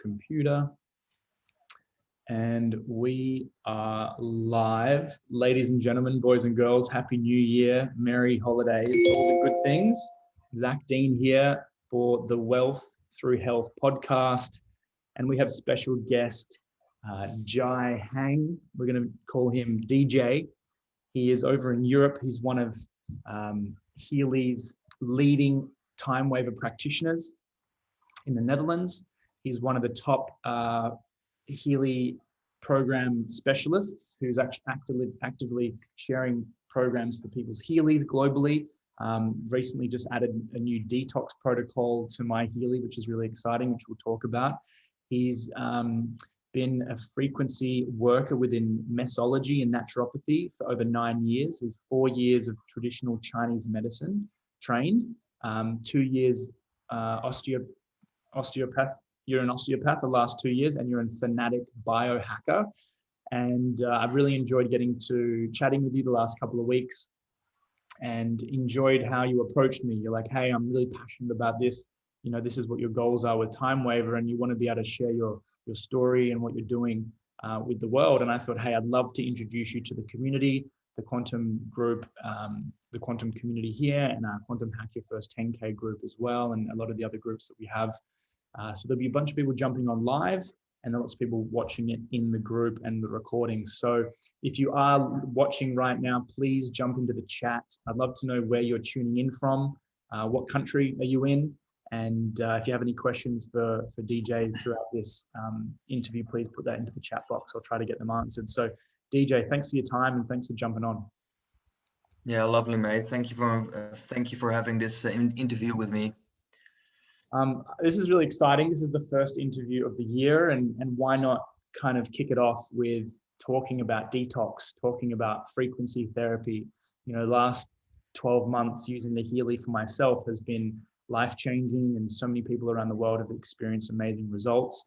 computer. And we are live. Ladies and gentlemen, boys and girls, Happy New Year, Merry Holidays, all the good things. Zach Deane here for the Wealth Through Health podcast. And we have special guest, Jai Hang. We're going to call him DJ. He is over in Europe. He's one of Healy's leading TimeWaver practitioners in the Netherlands. He's one of the top Healy program specialists who's actually actively sharing programs for people's Healys globally. Recently just added a new Detox Protocol to my Healy, which is really exciting, which we'll talk about. He's been a frequency worker within mesology and naturopathy for over 9 years. He's 4 years of traditional Chinese medicine trained, 2 years osteopath. You're an osteopath the last 2 years, and you're a fanatic biohacker. And I've really enjoyed getting to chatting with you the last couple of weeks and enjoyed how you approached me. You're like, hey, I'm really passionate about this. You know, this is what your goals are with TimeWaver, and you want to be able to share your story and what you're doing with the world. And I thought, hey, I'd love to introduce you to the community, the quantum group, the quantum community here, and our Quantum Hack Your First 10K group as well, and a lot of the other groups that we have. So there'll be a bunch of people jumping on live and lots of people watching it in the group and the recording. So if you are watching right now, please jump into the chat. I'd love to know where you're tuning in from, what country are you in? And if you have any questions for DJ throughout this interview, please put that into the chat box. I'll try to get them answered. So DJ, thanks for your time and thanks for jumping on. Yeah, lovely, mate. Thank you for having this interview with me. This is really exciting. This is the first interview of the year, and why not kind of kick it off with talking about detox, talking about frequency therapy. You know, last 12 months using the Healy for myself has been life-changing, and so many people around the world have experienced amazing results.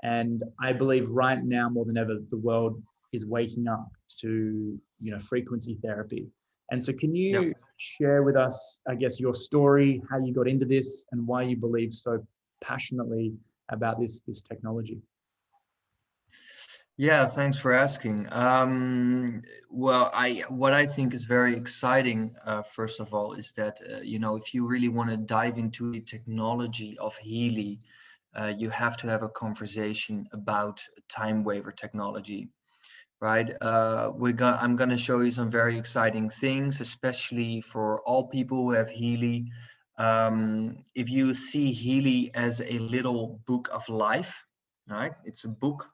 And I believe right now more than ever, the world is waking up to, you know, frequency therapy. And so can you share with us, I guess, your story, how you got into this and why you believe so passionately about this technology? Yeah, thanks for asking. What I think is very exciting, first of all, is that, you know, if you really want to dive into the technology of Healy, you have to have a conversation about TimeWaver technology. Right, I'm going to show you some very exciting things, especially for all people who have Healy. If you see Healy as a little book of life, right? It's a book.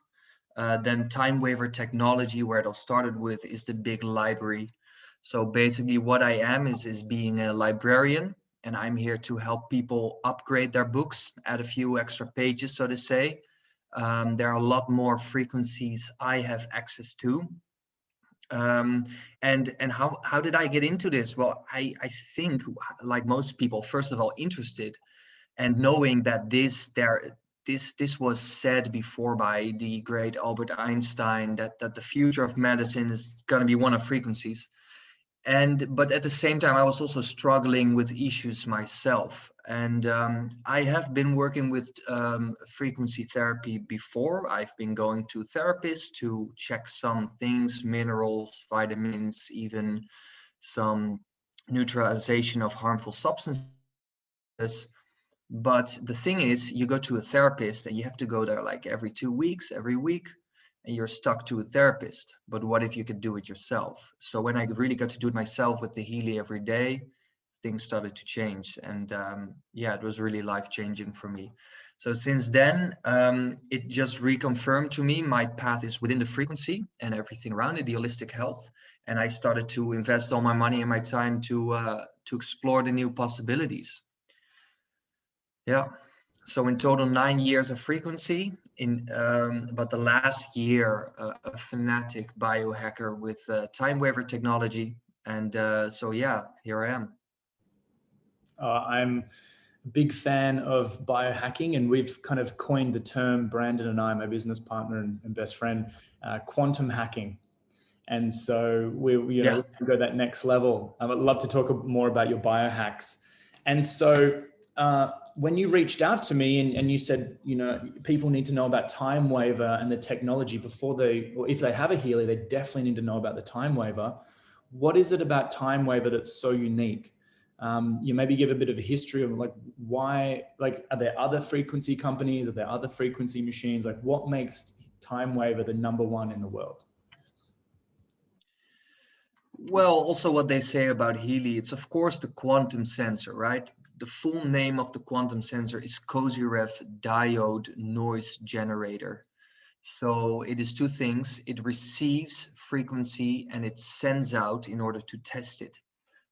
Then TimeWaver technology, where it all started with, is the big library. So basically, what I am is being a librarian, and I'm here to help people upgrade their books, add a few extra pages, so to say. There are a lot more frequencies I have access to. And how did I get into this? Well, I think, like most people, first of all, interested, and knowing that this was said before by the great Albert Einstein, that the future of medicine is going to be one of frequencies. But at the same time, I was also struggling with issues myself. And I have been working with frequency therapy before. I've been going to therapists to check some things, minerals, vitamins, even some neutralization of harmful substances. But the thing is, you go to a therapist and you have to go there like every 2 weeks, every week, and you're stuck to a therapist. But what if you could do it yourself? So when I really got to do it myself with the Healy every day, things started to change. And it was really life-changing for me. So since then, it just reconfirmed to me my path is within the frequency and everything around it, the holistic health. And I started to invest all my money and my time to explore the new possibilities. Yeah. So in total, 9 years of frequency, but the last year, a fanatic biohacker with TimeWaver technology. And here I am. I'm a big fan of biohacking, and we've kind of coined the term, Brandon and I, my business partner and best friend, quantum hacking. And so we go that next level. I would love to talk more about your biohacks. And so when you reached out to me and you said, you know, people need to know about TimeWaver and the technology before or if they have a Healy, they definitely need to know about the TimeWaver. What is it about TimeWaver that's so unique? You maybe give a bit of a history of like why, like, are there other frequency companies? Are there other frequency machines? Like, what makes TimeWaver the #1 in the world? Well, also what they say about Healy, it's of course the quantum sensor, right? The full name of the quantum sensor is Kozyrev diode noise generator. So it is two things. It receives frequency and it sends out in order to test it.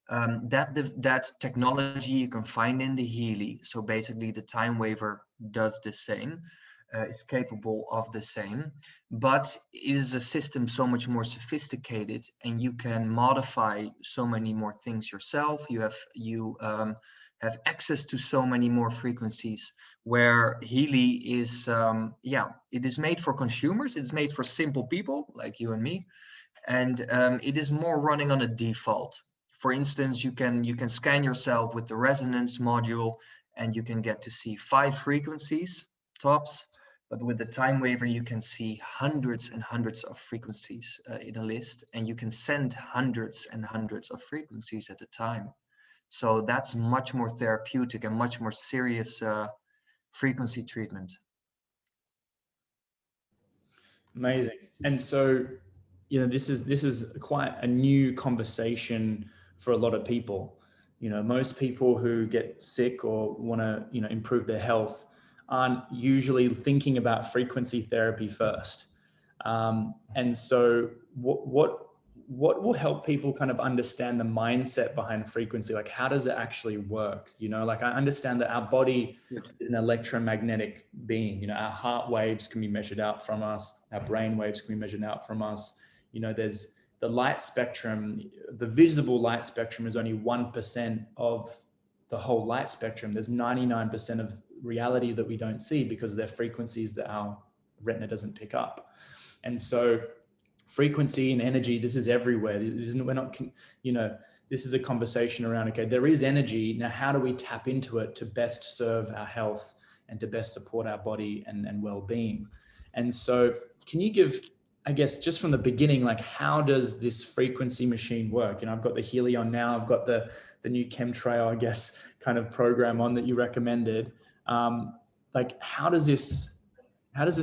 That technology you can find in the Healy. So basically the TimeWaver does the same, is capable of the same, but it is a system so much more sophisticated, and you can modify so many more things yourself. You have access to so many more frequencies, where Healy is, it is made for consumers. It's made for simple people like you and me, and it is more running on a default. For instance, you can scan yourself with the resonance module, and you can get to see 5 frequencies tops. But with the TimeWaver, you can see hundreds and hundreds of frequencies in a list, and you can send hundreds and hundreds of frequencies at a time. So that's much more therapeutic and much more serious frequency treatment. Amazing. And so, you know, this is quite a new conversation for a lot of people. You know, most people who get sick or want to, you know, improve their health aren't usually thinking about frequency therapy first. And so what will help people kind of understand the mindset behind frequency? Like, how does it actually work? You know, like, I understand that our body is an electromagnetic being. You know, our heart waves can be measured out from us. Our brain waves can be measured out from us. You know, there's the light spectrum. The visible light spectrum is only 1% of the whole light spectrum. There's 99% of reality that we don't see because they're frequencies that our retina doesn't pick up. And so frequency and energy, this is everywhere. We're not, you know, this is a conversation around, okay, there is energy. Now, how do we tap into it to best serve our health and to best support our body and well-being? And so can you give, I guess, just from the beginning, like, how does this frequency machine work? You know, I've got the Healy on now. I've got the new chemtrail, I guess, kind of program on that you recommended. Like, how does this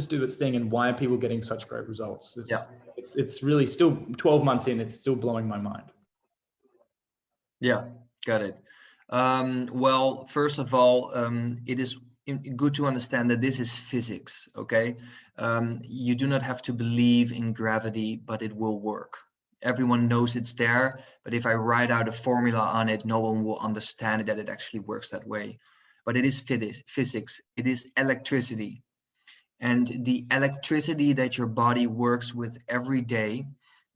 do its thing, and why are people getting such great results? It's really still 12 months in, it's still blowing my mind. Yeah, got it. Well, first of all, it is good to understand that this is physics, okay? You do not have to believe in gravity, but it will work. Everyone knows it's there, but if I write out a formula on it, no one will understand that it actually works that way. But it is physics, it is electricity. And the electricity that your body works with every day,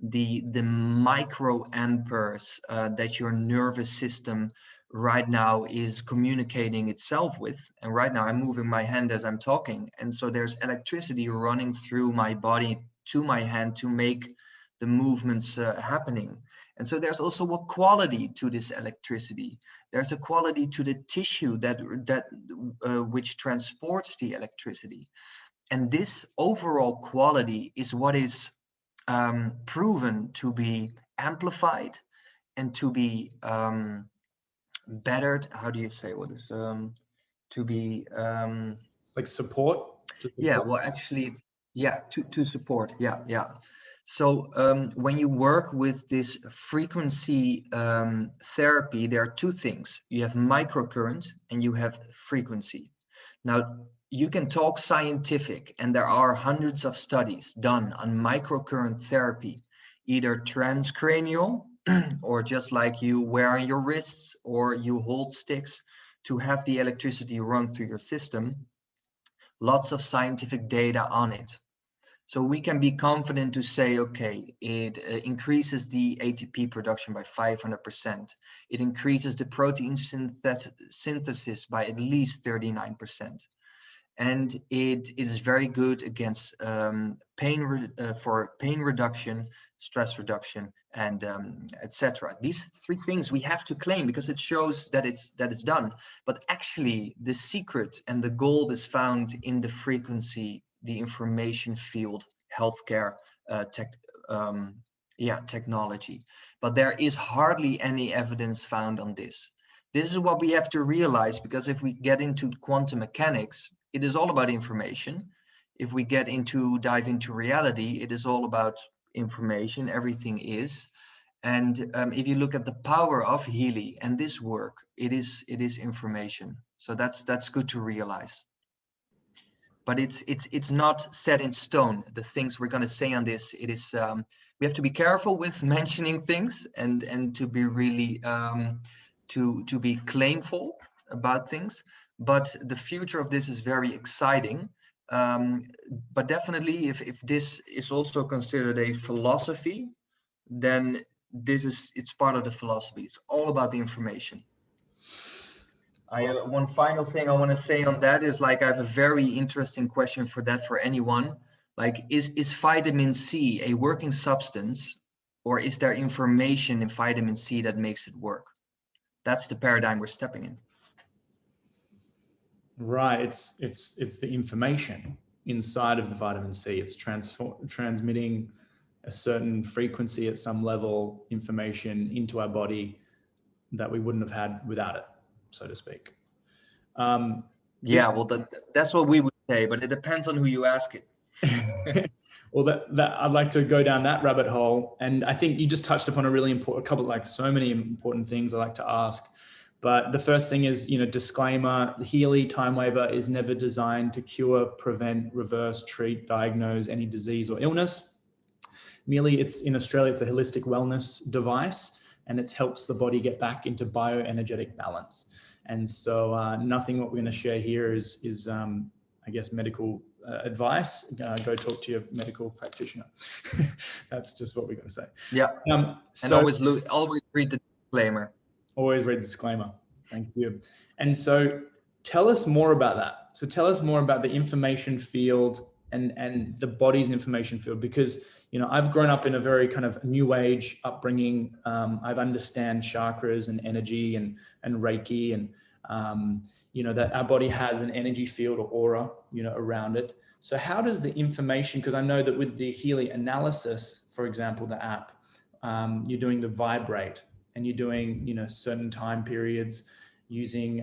the microamperes that your nervous system right now is communicating itself with. And right now I'm moving my hand as I'm talking. And so there's electricity running through my body to my hand to make the movements happening. And so there's also a quality to this electricity. There's a quality to the tissue that which transports the electricity. And this overall quality is what is proven to be amplified and to be bettered. How do you say what is to be like support? Yeah, well, actually, yeah, to support. Yeah. So when you work with this frequency therapy, there are two things. You have microcurrent and you have frequency. Now, you can talk scientific, and there are hundreds of studies done on microcurrent therapy, either transcranial or just like you wear on your wrists or you hold sticks to have the electricity run through your system. Lots of scientific data on it. So we can be confident to say, okay, it increases the ATP production by 500%. It increases the protein synthesis by at least 39%. And it is very good against for pain reduction, stress reduction, and etc. These three things we have to claim because it shows that it's done. But actually, the secret and the gold is found in the frequency, the information field, healthcare, technology. But there is hardly any evidence found on this. This is what we have to realize, because if we get into quantum mechanics, it is all about information. If we dive into reality, it is all about information. Everything is. And if you look at the power of Healy and this work, it is information. So that's good to realize. But it's not set in stone. The things we're going to say on this, it is we have to be careful with mentioning things and to be really to be claimful about things. But the future of this is very exciting. But definitely, if this is also considered a philosophy, then it's part of the philosophy. It's all about the information. One final thing I want to say on that is, like, I have a very interesting question for anyone. Like, is vitamin C a working substance, or is there information in vitamin C that makes it work? That's the paradigm we're stepping in. Right. It's the information inside of the vitamin C. It's transmitting a certain frequency at some level, information into our body that we wouldn't have had without it, so to speak. Well, that's what we would say, but it depends on who you ask it. Well, that I'd like to go down that rabbit hole, and I think you just touched upon a really important couple, like so many important things I like to ask. But the first thing is, disclaimer: Healy TimeWaver is never designed to cure, prevent, reverse, treat, diagnose any disease or illness. Merely, in Australia, it's a holistic wellness device, and it helps the body get back into bioenergetic balance. And so nothing what we're going to share here is I guess, medical advice. Go talk to your medical practitioner. That's just what we're going to say. Yeah. And always read the disclaimer. Always read the disclaimer. Thank you. And so tell us more about that. So tell us more about the information field and the body's information field, because I've grown up in a very kind of new age upbringing. I've understand chakras and energy and Reiki, and that our body has an energy field or aura, around it. So how does the information, because I know that with the Healy analysis, for example, the app, you're doing the vibrate, and you're doing, certain time periods using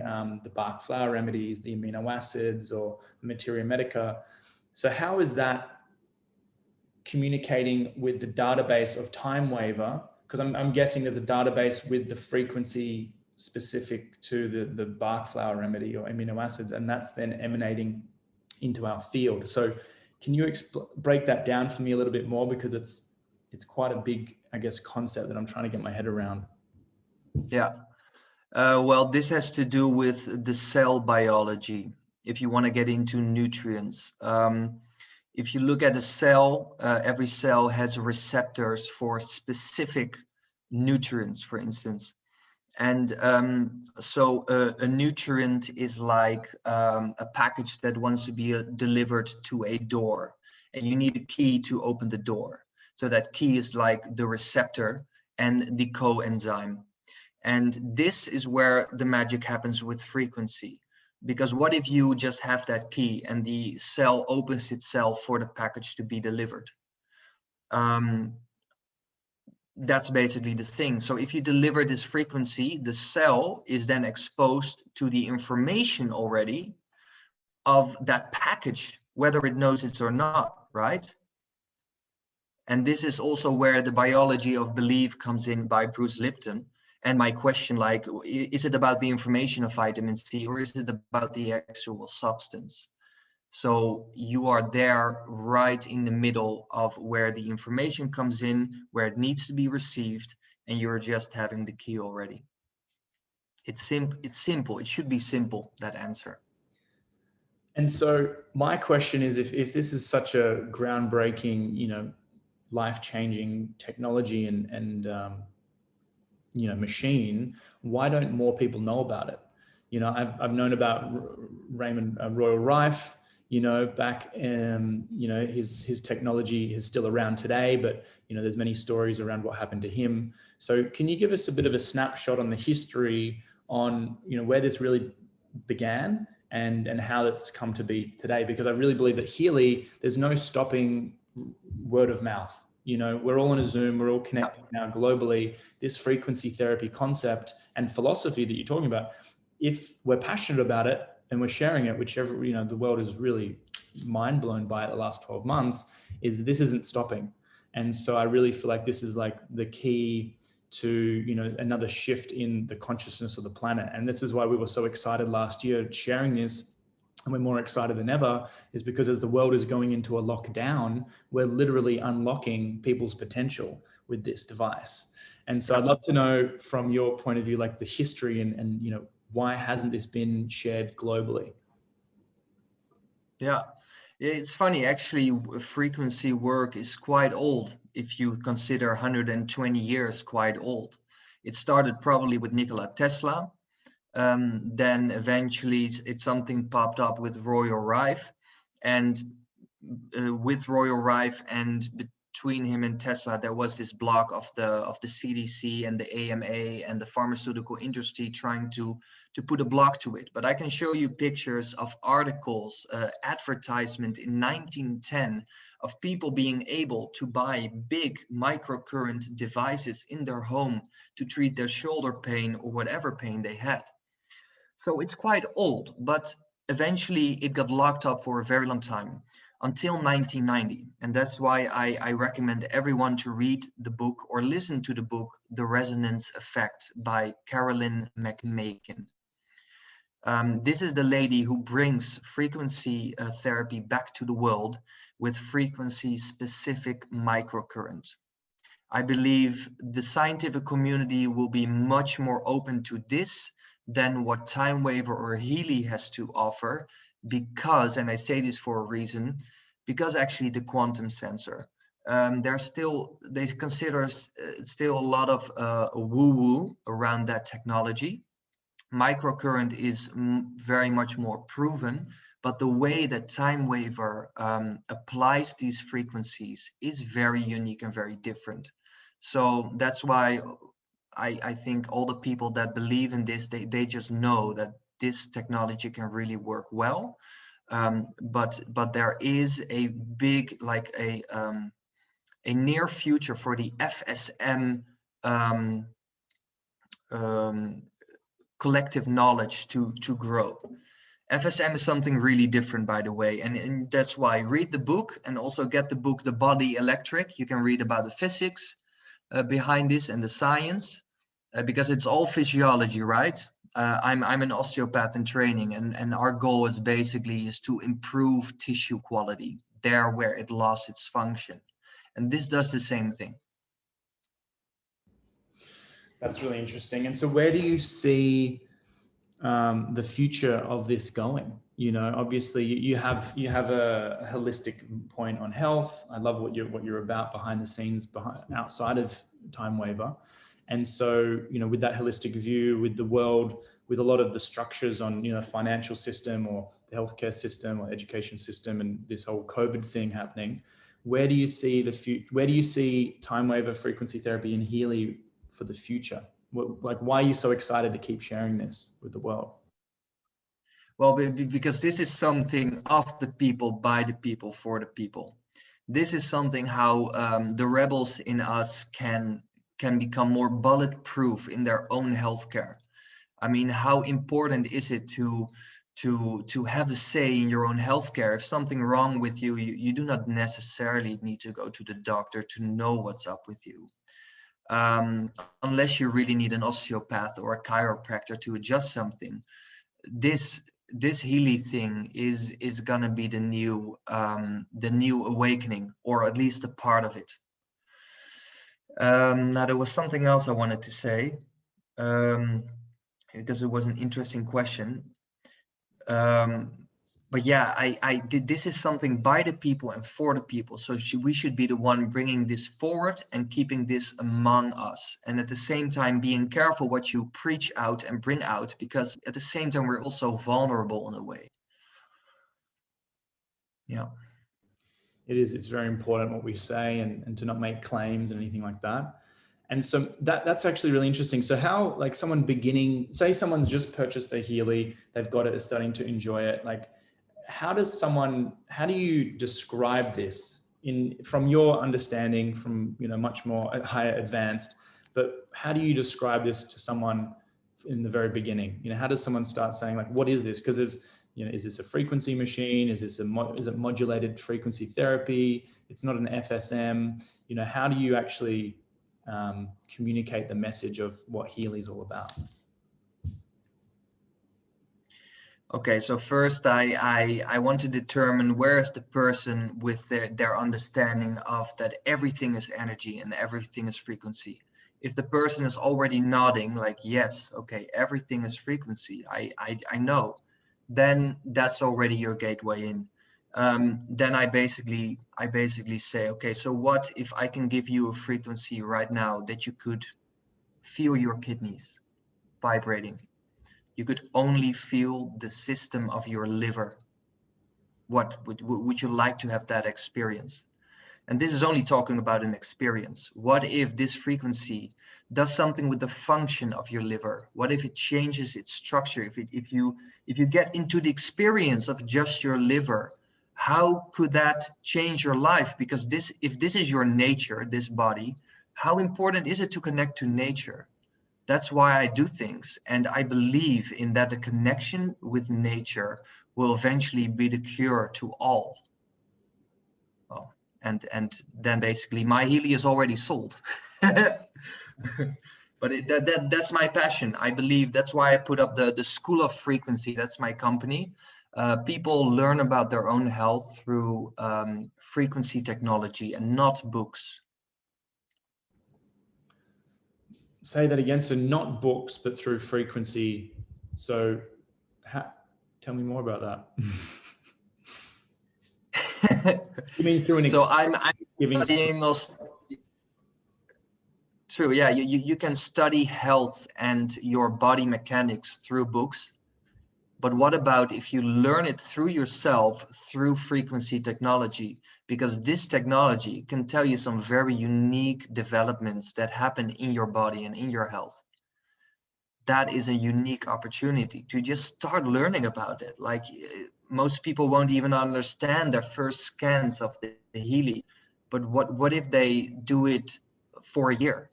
the Bach flower remedies, the amino acids, or materia medica. So how is that communicating with the database of TimeWaver? Because I'm guessing there's a database with the frequency specific to the Bach flower remedy or amino acids, and that's then emanating into our field. So can you break that down for me a little bit more? Because it's quite a big, I guess, concept that I'm trying to get my head around. Yeah. Well, this has to do with the cell biology. If you want to get into nutrients, if you look at a cell, every cell has receptors for specific nutrients, for instance. And so a nutrient is like a package that wants to be delivered to a door, and you need a key to open the door. So that key is like the receptor and the coenzyme. And this is where the magic happens with frequency. Because what if you just have that key and the cell opens itself for the package to be delivered? That's basically the thing. So if you deliver this frequency, the cell is then exposed to the information already of that package, whether it knows it or not, right? And this is also where the biology of belief comes in by Bruce Lipton. And my question, like, is it about the information of vitamin C, or is it about the actual substance? So you are there right in the middle of where the information comes in, where it needs to be received, and you're just having the key already. It's simple. It should be simple, that answer. And so my question is, if this is such a groundbreaking, life-changing technology and machine, why don't more people know about it? I've known about Raymond Royal Rife. back, his technology is still around today, but, there's many stories around what happened to him. So can you give us a bit of a snapshot on the history on, where this really began and how it's come to be today? Because I really believe that Healy, there's no stopping word of mouth. We're all on a Zoom, we're all connected now globally. This frequency therapy concept and philosophy that you're talking about, if we're passionate about it and we're sharing it, whichever, the world is really mind blown by it the last 12 months, is this isn't stopping. And so I really feel like this is like the key to, another shift in the consciousness of the planet. And this is why we were so excited last year sharing this. And we're more excited than ever, is because as the world is going into a lockdown, we're literally unlocking people's potential with this device. And so I'd love to know from your point of view, like the history and why hasn't this been shared globally? Yeah, it's funny, actually, frequency work is quite old. If you consider 120 years quite old. It started probably with Nikola Tesla. Then eventually it's something popped up with Royal Rife, and with Royal Rife and between him and Tesla, there was this block of the CDC and the AMA and the pharmaceutical industry trying to put a block to it. But I can show you pictures of articles, advertisement in 1910 of people being able to buy big microcurrent devices in their home to treat their shoulder pain or whatever pain they had. So it's quite old, but eventually it got locked up for a very long time until 1990. And that's why I recommend everyone to read the book or listen to the book, The Resonance Effect by Carolyn McMakin. This is the lady who brings frequency therapy back to the world with frequency-specific microcurrent. I believe the scientific community will be much more open to this than what TimeWaver or Healy has to offer, because, and I say this for a reason, because actually the quantum sensor, they consider still a lot of woo-woo around that technology. Microcurrent is very much more proven, but the way that TimeWaver applies these frequencies is very unique and very different. So that's why I think all the people that believe in this, they just know that this technology can really work well. But there is a big, like a near future for the FSM collective knowledge to grow. FSM is something really different, by the way, and that's why read the book and also get the book The Body Electric. You can read about the physics behind this and the science, because it's all physiology, right? I'm an osteopath in training, and our goal is to improve tissue quality there where it lost its function, and this does the same thing. That's really interesting. And so where do you see the future of this going? Obviously you have a holistic point on health. I love what you're about behind the scenes, outside of TimeWaver. And so, with that holistic view, with the world, with a lot of the structures on, financial system or the healthcare system or education system, and this whole COVID thing happening, where do you see the future? Where do you see TimeWaver frequency therapy and Healy for the future? Why are you so excited to keep sharing this with the world? Well, because this is something of the people, by the people, for the people. This is something how the rebels in us can become more bulletproof in their own healthcare. I mean, how important is it to have a say in your own healthcare? If something wrong with you, you do not necessarily need to go to the doctor to know what's up with you. Unless you really need an osteopath or a chiropractor to adjust something. This Healy thing is gonna be the new awakening, or at least a part of it. Now there was something else I wanted to say, because it was an interesting question. But yeah, this is something by the people and for the people. So we should be the one bringing this forward and keeping this among us. And at the same time, being careful what you preach out and bring out, because at the same time, we're also vulnerable in a way. Yeah. It's very important what we say, and to not make claims and anything like that. And so that's actually really interesting. So how, like, someone beginning, say someone's just purchased their Healy, they've got it, they're starting to enjoy it. Like, how do you describe this from your understanding, from, much more higher advanced, but how do you describe this to someone in the very beginning? How does someone start saying, like, what is this? Because there's, is this a frequency machine? Is it modulated frequency therapy? It's not an FSM. How do you actually communicate the message of what Healy is all about? Okay, so first I want to determine where is the person with their understanding of that everything is energy and everything is frequency. If the person is already nodding like, yes, okay, everything is frequency, I know, then that's already your gateway in. Then I basically say, okay, so what if I can give you a frequency right now that you could feel your kidneys vibrating? You could only feel the system of your liver. What would you like to have that experience? And this is only talking about an experience. What if this frequency does something with the function of your liver? What if it changes its structure? If you get into the experience of just your liver, how could that change your life? Because if this is your nature, this body, how important is it to connect to nature? That's why I do things. And I believe in that the connection with nature will eventually be the cure to all. Well, and then basically my Healy is already sold. But that's my passion. I believe that's why I put up the School of Frequency. That's my company. People learn about their own health through frequency technology and not books. Say that again. So not books, but through frequency. So tell me more about that. You mean through an So I'm giving studying those. True, yeah, you can study health and your body mechanics through books. But what about if you learn it through yourself, through frequency technology? Because this technology can tell you some very unique developments that happen in your body and in your health. That is a unique opportunity to just start learning about it. Like, most people won't even understand their first scans of the Healy. But what if they do it for a year?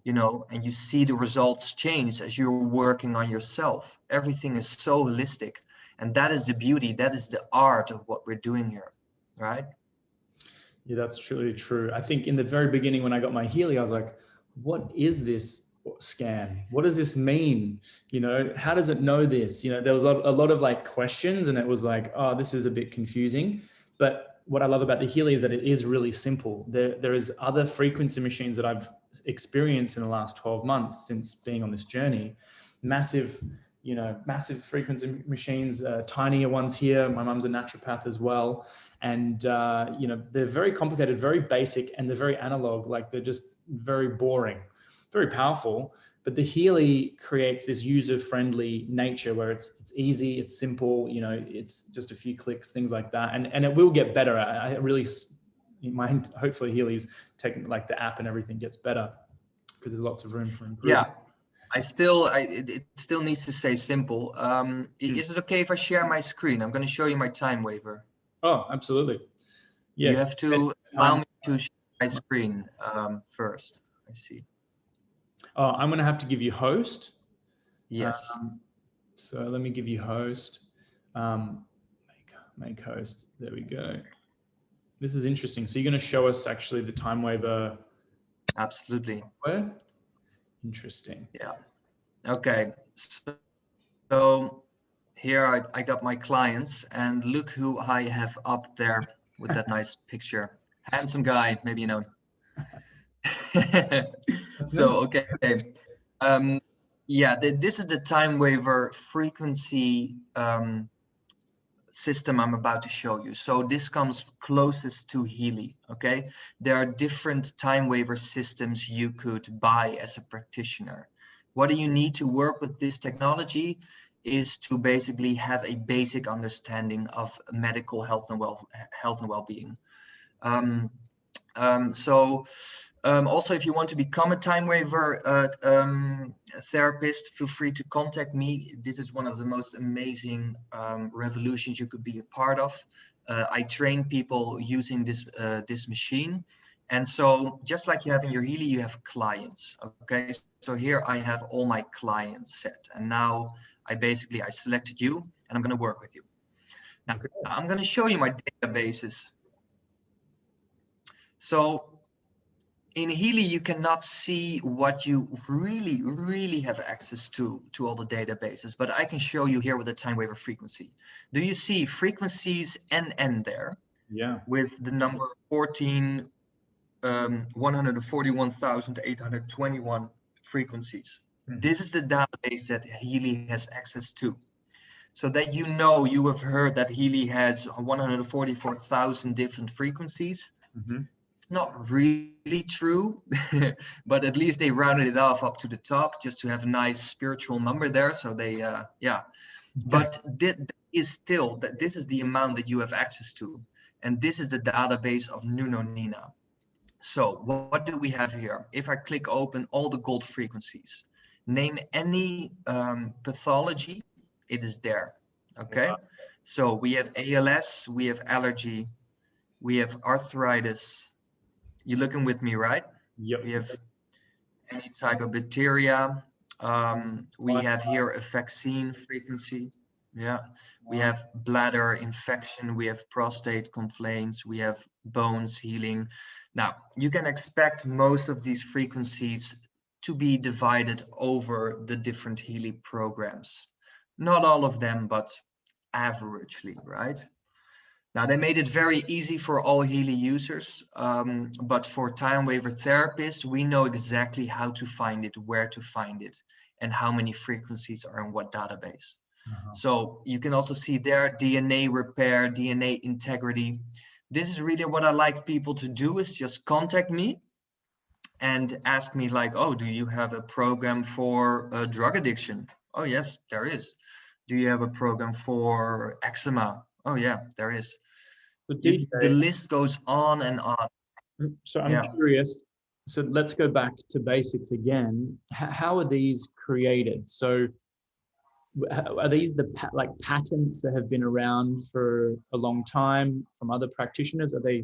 And you see the results change as you're working on yourself. Everything is so holistic. And that is the beauty, that is the art of what we're doing here, right? Yeah, that's truly true. I think in the very beginning when I got my Healy, I was like, what is this scan? What does this mean? How does it know this? There was a lot of like questions, and it was like, oh, this is a bit confusing. But what I love about the Healy is that it is really simple. There is other frequency machines that I've experienced in the last 12 months since being on this journey. Massive frequency machines, tinier ones here. My mum's a naturopath as well. And, they're very complicated, very basic, and they're very analog. Like, they're just very boring, very powerful. But the Healy creates this user-friendly nature where it's easy, it's simple, it's just a few clicks, things like that. And it will get better. I really, hopefully Healy's like the app and everything gets better, because there's lots of room for improvement. Yeah, it still needs to say simple. Is it okay if I share my screen? I'm going to show you my TimeWaver. Oh, absolutely. Yeah. You have to allow me to share my screen first. I see. Oh, I'm going to have to give you host. Yes. So let me give you host. Make host. There we go. This is interesting. So you're going to show us actually the TimeWaver. Absolutely. Software? Interesting. Yeah. Okay. So here I got my clients, and look who I have up there with that nice picture. Handsome guy, maybe you know. So, okay. Yeah, this is the TimeWaver frequency system I'm about to show you. So this comes closest to Healy, okay? There are different TimeWaver systems you could buy as a practitioner. What do you need to work with this technology? is to basically have a basic understanding of medical health and well-being. Also, if you want to become a TimeWaver therapist, feel free to contact me. This is one of the most amazing revolutions you could be a part of. I train people using this machine. And so just like you have in your Healy, you have clients. Okay, so here I have all my clients set. And now I selected you and I'm going to work with you. Now, I'm going to show you my databases. So in Healy, you cannot see what you really have access to all the databases, but I can show you here with the TimeWaver frequency. Do you see frequencies NN there? Yeah. With the number 141,821 frequencies. Mm-hmm. This is the database that Healy has access to. So that you have heard that Healy has 144,000 different frequencies. Mm-hmm. It's not really true, but at least they rounded it off up to the top just to have a nice spiritual number there. So they, yeah. But this is the amount that you have access to. And this is the database of Nunonina. So what do we have here? If I click open all the gold frequencies, name any pathology, it is there. Okay. Wow. So we have ALS, we have allergy, we have arthritis. You're looking with me, right? Yep. We have any type of bacteria. We have here a vaccine frequency. Yeah. We have bladder infection. We have prostate complaints. We have bones healing. Now, you can expect most of these frequencies to be divided over the different Healy programs. Not all of them, but averagely, right? Now, they made it very easy for all Healy users, but for TimeWaver therapists, we know exactly how to find it, where to find it, and how many frequencies are in what database. So you can also see there DNA repair, DNA integrity. This is really what I like people to do, is just contact me and ask me like, oh, do you have a program for drug addiction? Oh, yes, there is. Do you have a program for eczema? Oh, yeah, there is. The list goes on and on. So I'm curious. So let's go back to basics again. How are these created? So are these the patents that have been around for a long time from other practitioners? Are they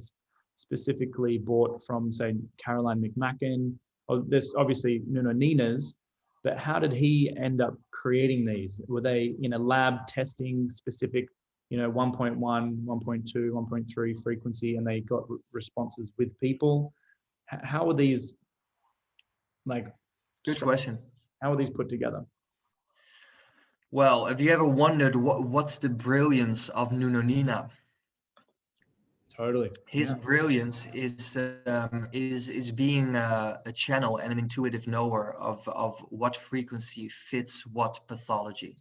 specifically bought from, say, Caroline McMacken? Or there's obviously Nunonina's, but how did he end up creating these? Were they in a lab testing specific, 1.1, 1.2, 1.3 frequency, and they got responses with people? How are these Good question. How are these put together? Well, have you ever wondered what's the brilliance of Nunonina? Totally. His brilliance is being a channel and an intuitive knower of what frequency fits what pathology.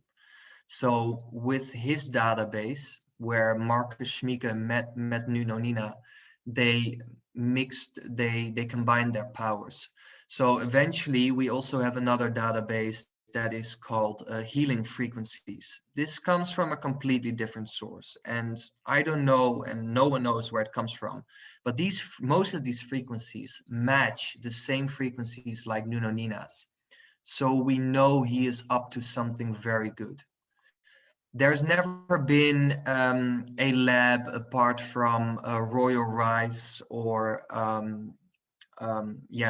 So with his database, where Marcus Schmieke met Nunonina, they combined their powers. So eventually we also have another database that is called healing frequencies. This comes from a completely different source, and I don't know, and no one knows where it comes from, but most of these frequencies match the same frequencies like Nunonina's. So we know he is up to something very good. There's never been a lab apart from Royal Rives or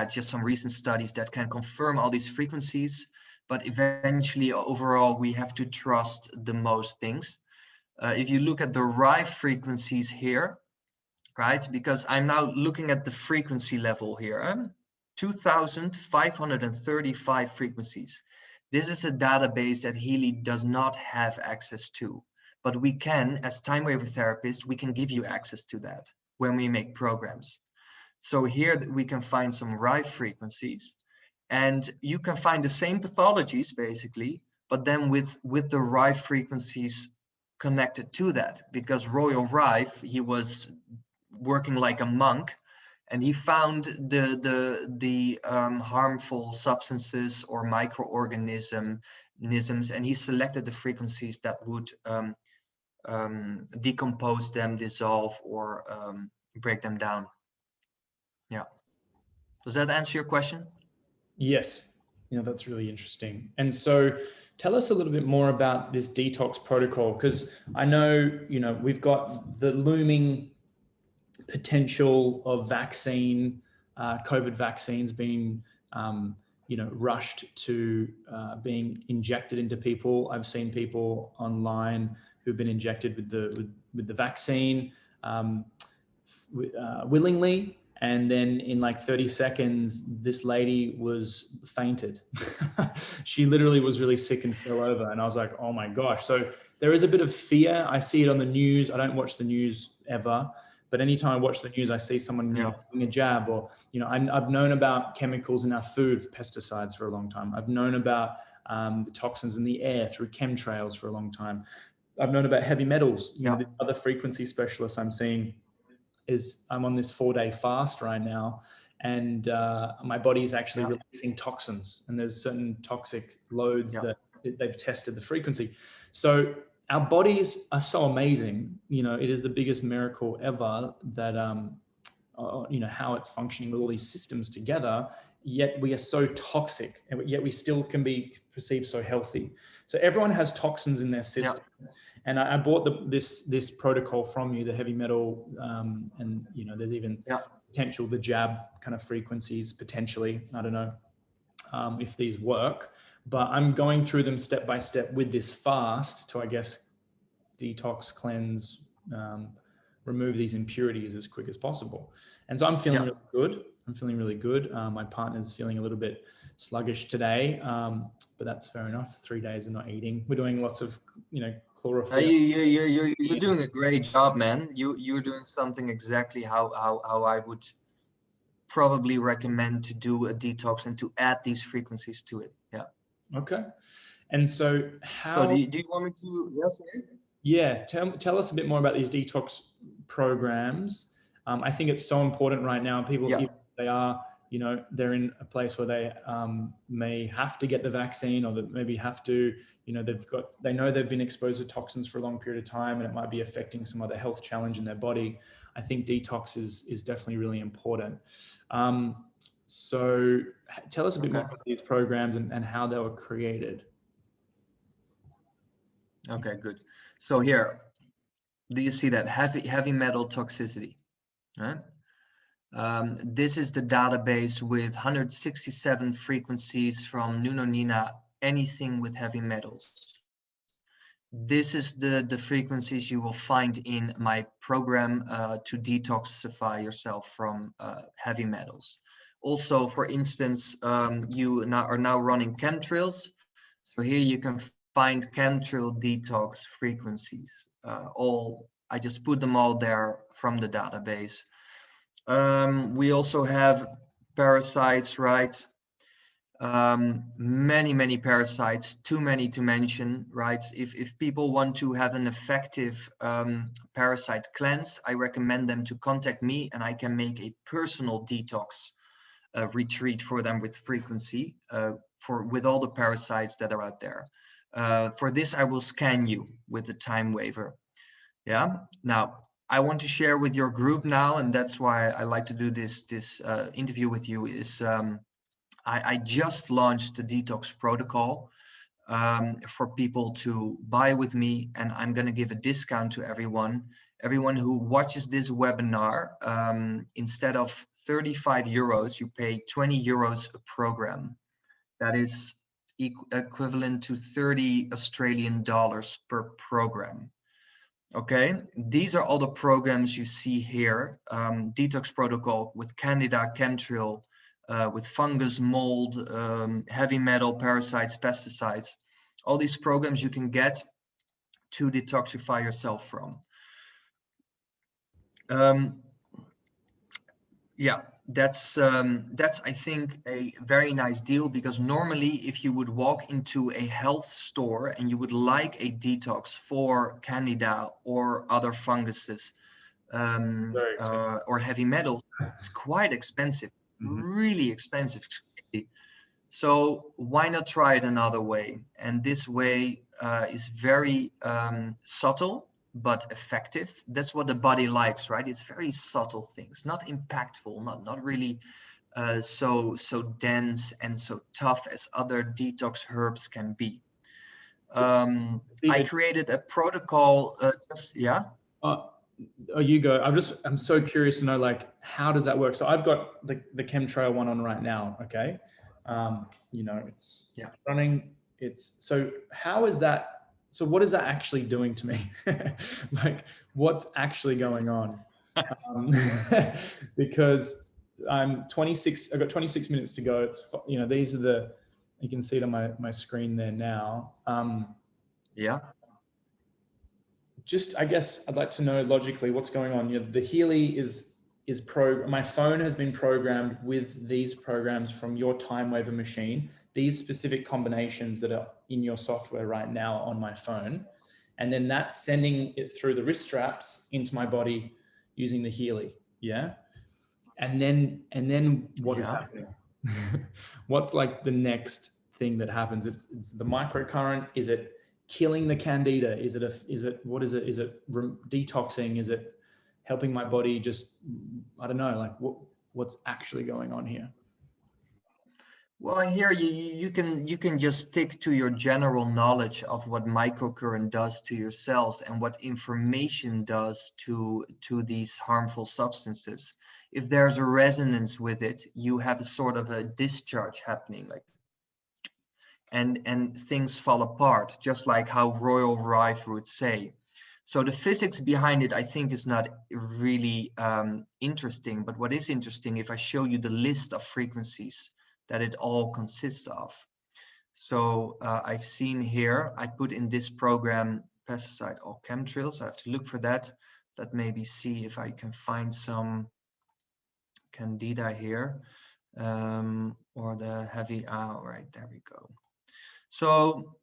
just some recent studies that can confirm all these frequencies. But eventually, overall, we have to trust the most things. If you look at the Rive frequencies here, right? Because I'm now looking at the frequency level here, 2,535 frequencies. This is a database that Healy does not have access to, but we can, as TimeWaver therapists, we can give you access to that when we make programs. So here we can find some Rive frequencies, and you can find the same pathologies basically, but then with the Rive frequencies connected to that, because Royal Rive, he was working like a monk, and he found the harmful substances or microorganisms, and he selected the frequencies that would decompose them, dissolve, or break them down. Yeah. Does that answer your question? Yes. Yeah, that's really interesting. And so tell us a little bit more about this detox protocol, because I know, we've got the looming potential of vaccine, COVID vaccines being, rushed to being injected into people. I've seen people online who've been injected with the vaccine willingly, and then in like 30 seconds, this lady was fainted. She literally was really sick and fell over. And I was like, oh my gosh. So there is a bit of fear. I see it on the news. I don't watch the news ever, but anytime I watch the news, I see someone getting a jab, or, I've known about chemicals in our food, pesticides, for a long time. I've known about the toxins in the air through chemtrails for a long time. I've known about heavy metals. The other frequency specialists I'm seeing is I'm on this 4-day fast right now, and my body is actually releasing toxins, and there's certain toxic loads that they've tested the frequency. So our bodies are so amazing. It is the biggest miracle ever that, how it's functioning with all these systems together, yet we are so toxic, and yet we still can be perceived so healthy. So everyone has toxins in their system. And I bought this protocol from you, the heavy metal, and there's even potential the jab kind of frequencies potentially. I don't know if these work, but I'm going through them step by step with this fast to, I guess, detox, cleanse, remove these impurities as quick as possible. And so I'm feeling really good. I'm feeling really good. My partner's feeling a little bit sluggish today, but that's fair enough. 3 days of not eating. We're doing lots of, chlorophyll. You're doing a great job, man. You're doing something exactly how I would probably recommend to do a detox and to add these frequencies to it. Yeah. Okay. And so how... So do you want me to... Yes, sir? Yeah. Tell us a bit more about these detox programs. I think it's so important right now. People, if they are, they're in a place where they may have to get the vaccine, or that maybe have to, they know they've been exposed to toxins for a long period of time, and it might be affecting some other health challenge in their body. I think detox is definitely really important. So tell us a bit more about these programs and how they were created. Okay, good. So here, do you see that heavy metal toxicity? Right? This is the database with 167 frequencies from Nuno Nina, anything with heavy metals. This is the frequencies you will find in my program to detoxify yourself from heavy metals. Also, for instance, you are now running chemtrails. So here you can find chemtrail detox frequencies. I just put them all there from the database. We also have parasites, right? Many parasites, too many to mention, right? If people want to have an effective parasite cleanse, I recommend them to contact me, and I can make a personal detox retreat for them with frequency, with all the parasites that are out there. For this, I will scan you with the TimeWaver. Yeah. Now, I want to share with your group now, and that's why I like to do this interview with you, is I just launched the Detox Protocol for people to buy with me, and I'm going to give a discount to everyone who watches this webinar. Instead of 35 euros, you pay 20 euros a program. That is equivalent to 30 Australian dollars per program. Okay, these are all the programs you see here. Detox Protocol with Candida, chemtrail, with fungus, mold, heavy metal, parasites, pesticides. All these programs you can get to detoxify yourself from. Yeah, that's I think a very nice deal, because normally if you would walk into a health store and you would like a detox for Candida or other funguses, Very expensive. or heavy metals, it's quite expensive, really expensive. So why not try it another way? And this way is very subtle but effective. That's what the body likes, right? It's very subtle things, not impactful, not really so dense and so tough as other detox herbs can be. I created a protocol. Yeah. Oh, you go. I'm so curious to know, like, how does that work? So I've got the chemtrail one on right now. Okay. You know, it's running. So how is that? So what is that actually doing to me? Like, what's actually going on? Um, because I'm 26, I've got 26 minutes to go. It's, you know, these are you can see it on my screen there now. Yeah. Just, I guess I'd like to know logically what's going on. You know, the Healy my phone has been programmed with these programs from your TimeWaver machine, these specific combinations that are in your software right now on my phone. And then that's sending it through the wrist straps into my body using the Healy. Yeah. And then what is happening? What's like the next thing that happens? It's the microcurrent. Is it killing the candida? Is it what is it? Is it detoxing? Is it helping my body just, I don't know, like what's actually going on here? Well, here you can just stick to your general knowledge of what microcurrent does to your cells and what information does to these harmful substances. If there's a resonance with it, you have a sort of a discharge happening, like, and things fall apart, just like how Royal Rife would say. So the physics behind it, I think, is not really interesting. But what is interesting, if I show you the list of frequencies that it all consists of. So I've seen here, I put in this program pesticide or chemtrails. I have to look for that. Let maybe see if I can find some candida here, or the heavy, right, there we go. So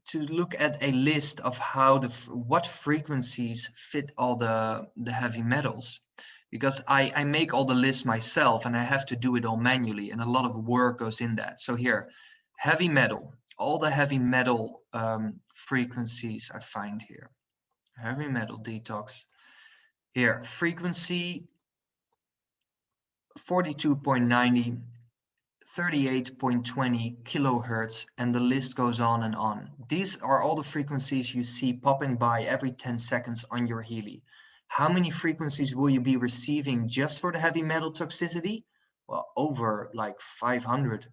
to look at a list of how what frequencies fit all the heavy metals, because I make all the lists myself and I have to do it all manually, and a lot of work goes in that. So here, heavy metal, all the heavy metal frequencies I find here. Heavy metal detox. Here, frequency 42.90, 38.20 kilohertz, and the list goes on and on. These are all the frequencies you see popping by every 10 seconds on your Healy. How many frequencies will you be receiving just for the heavy metal toxicity? Well, over like 500,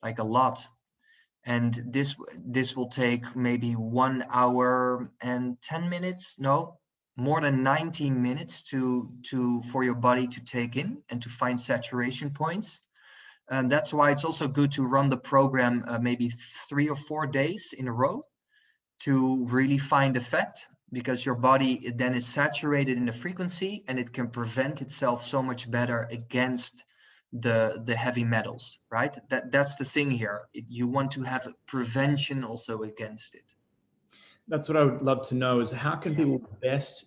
like a lot. And this will take maybe 1 hour and 10 minutes. No, more than 19 minutes for your body to take in and to find saturation points. And that's why it's also good to run the program maybe 3 or 4 days in a row to really find effect, because your body then is saturated in the frequency and it can prevent itself so much better against the heavy metals, right? That's the thing here. You want to have a prevention also against it. That's what I would love to know, is how can people best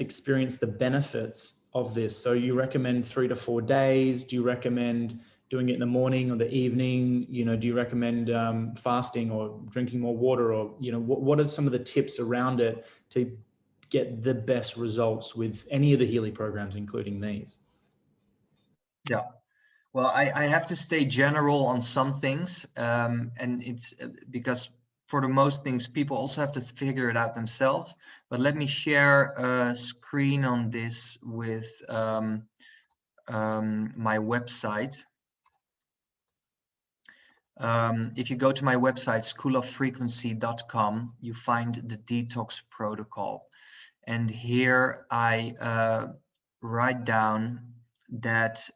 experience the benefits of this? So you recommend 3 to 4 days? Do you recommend doing it in the morning or the evening? You know, do you recommend fasting or drinking more water, or, you know, what are some of the tips around it to get the best results with any of the Healy programs, including these? Yeah. Well, I have to stay general on some things, and it's because for the most things, people also have to figure it out themselves. But let me share a screen on this with my website. If you go to my website, schooloffrequency.com, you find the Detox Protocol. And here I write down that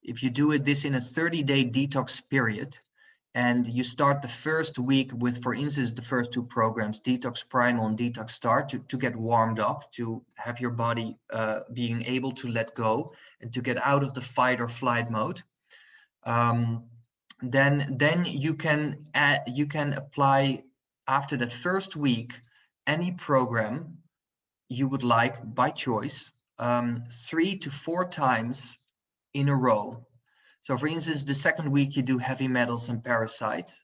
if you do this in a 30-day detox period, and you start the first week with, for instance, the first 2 programs, Detox Primal and Detox Start, to get warmed up, to have your body being able to let go and to get out of the fight or flight mode, then you can apply after that first week any program you would like by choice 3 to 4 times in a row. So for instance, the second week you do heavy metals and parasites,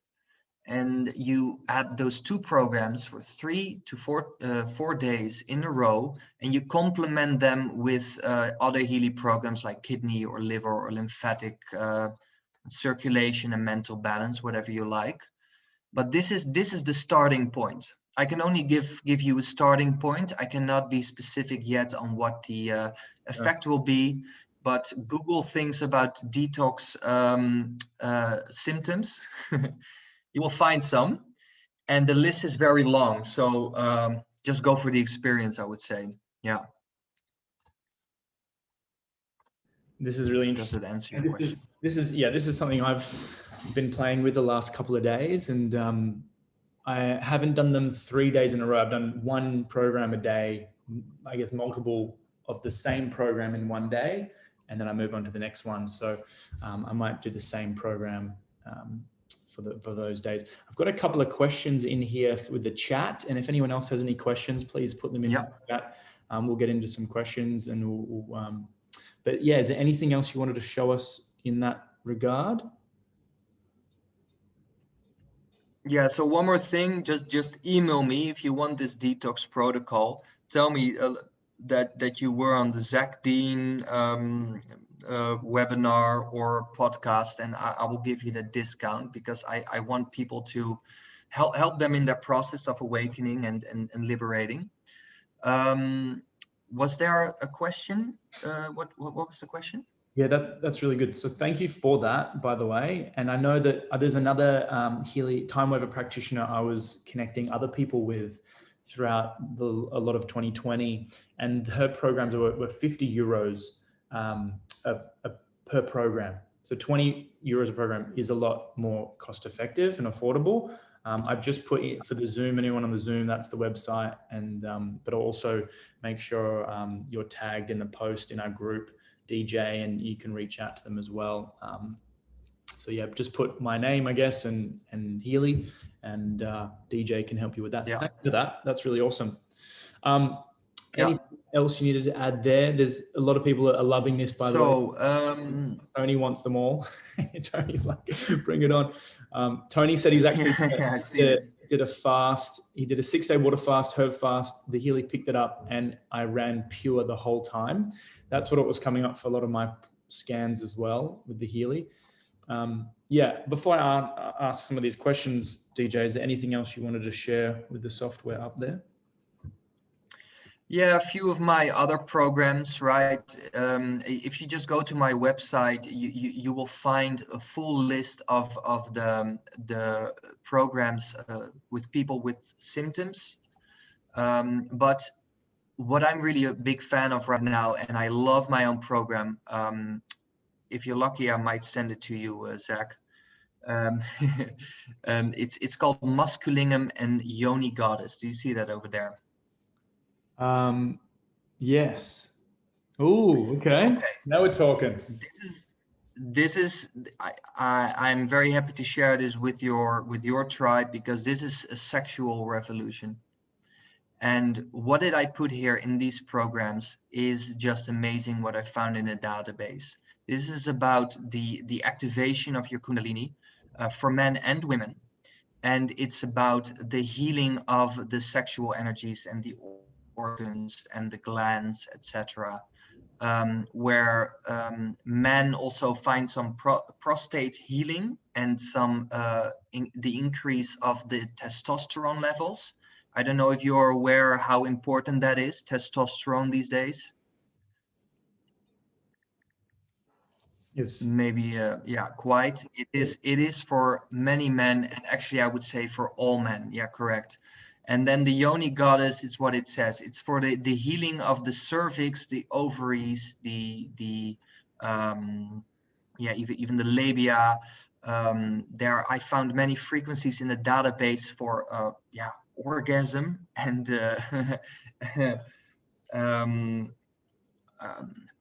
and you add those 2 programs for 3 to 4 days in a row, and you complement them with other Healy programs like kidney or liver or lymphatic circulation and mental balance, whatever you like. But this is the starting point. I can only give you a starting point. I cannot be specific yet on what the effect will be. But Google thinks about detox symptoms. You will find some, and the list is very long. So just go for the experience, I would say. Yeah. This is really interesting. Does it answer your question? This is something I've been playing with the last couple of days, and I haven't done them 3 days in a row. I've done one program a day, I guess multiple of the same program in one day, and then I move on to the next one. So I might do the same program for those days. I've got a couple of questions in here with the chat, and if anyone else has any questions, please put them in the chat. We'll get into some questions, and but yeah, is there anything else you wanted to show us in that regard? Yeah, so one more thing, just email me if you want this detox protocol. Tell me that you were on the Deane webinar or podcast, and I will give you the discount, because I want people to help them in their process of awakening and liberating. Was there a question? What was the question? Yeah, that's really good. So thank you for that, by the way. And I know that there's another Healy TimeWaver practitioner I was connecting other people with throughout a lot of 2020, and her programs were 50 euros per program. So 20 euros a program is a lot more cost effective and affordable. I've just put it for the Zoom, anyone on the Zoom, that's the website. And but I'll also make sure you're tagged in the post in our group, DJ, and you can reach out to them as well. So yeah, just put my name, I guess, and Healy, and DJ can help you with that. So thanks for that. That's really awesome. Anything else you needed to add there? There's a lot of people that are loving this, by the way. Tony wants them all. Tony's like, bring it on. Tony said he's actually did a fast. He did a 6-day water fast, herb fast. The Healy picked it up, and I ran pure the whole time. That's what it was coming up for a lot of my scans as well with the Healy. Yeah, before I ask some of these questions, DJ, is there anything else you wanted to share with the software up there? Yeah, a few of my other programs, right? If you just go to my website, you will find a full list of the programs with people with symptoms. But what I'm really a big fan of right now, and I love my own program. If you're lucky, I might send it to you, Zach. It's called Masculinum and Yoni Goddess. Do you see that over there? Yes. Oh, okay. Now we're talking. I'm very happy to share this with your tribe, because this is a sexual revolution. And what did I put here in these programs is just amazing what I found in a database. This is about the activation of your Kundalini for men and women. And it's about the healing of the sexual energies and the organs and the glands, etc. Where men also find some prostate healing and some the increase of the testosterone levels. I don't know if you're aware how important that is, testosterone these days. It's maybe yeah, quite. It is for many men, and actually I would say for all men. Yeah, correct. And then the Yoni Goddess is what it says. It's for the healing of the cervix, the ovaries, the yeah, even the labia. There I found many frequencies in the database for yeah, orgasm and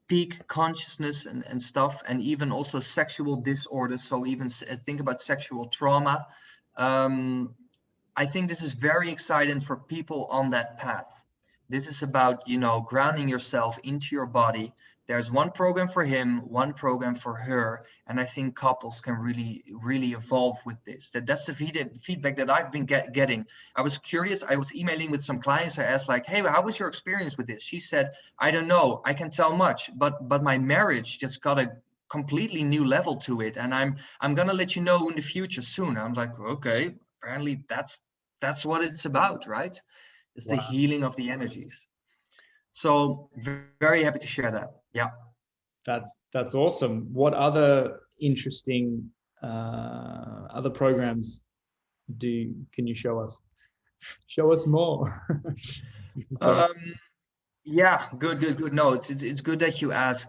peak consciousness and stuff, and even also sexual disorders. So even think about sexual trauma. I think this is very exciting for people on that path. This is about, you know, grounding yourself into your body. There's one program for him, one program for her, and I think couples can really evolve with this. That's the feedback that I've been getting. I was curious. I was emailing with some clients. I asked like, "Hey, how was your experience with this?" She said, "I don't know. I can tell much, but my marriage just got a completely new level to it, and I'm gonna let you know in the future soon." I'm like, okay, apparently that's what it's about, right? It's the Wow. healing of the energies. So very happy to share that. Yeah. That's awesome. What other interesting other programs can you show us? Show us more. This is so Um, yeah, good. No, it's good that you ask.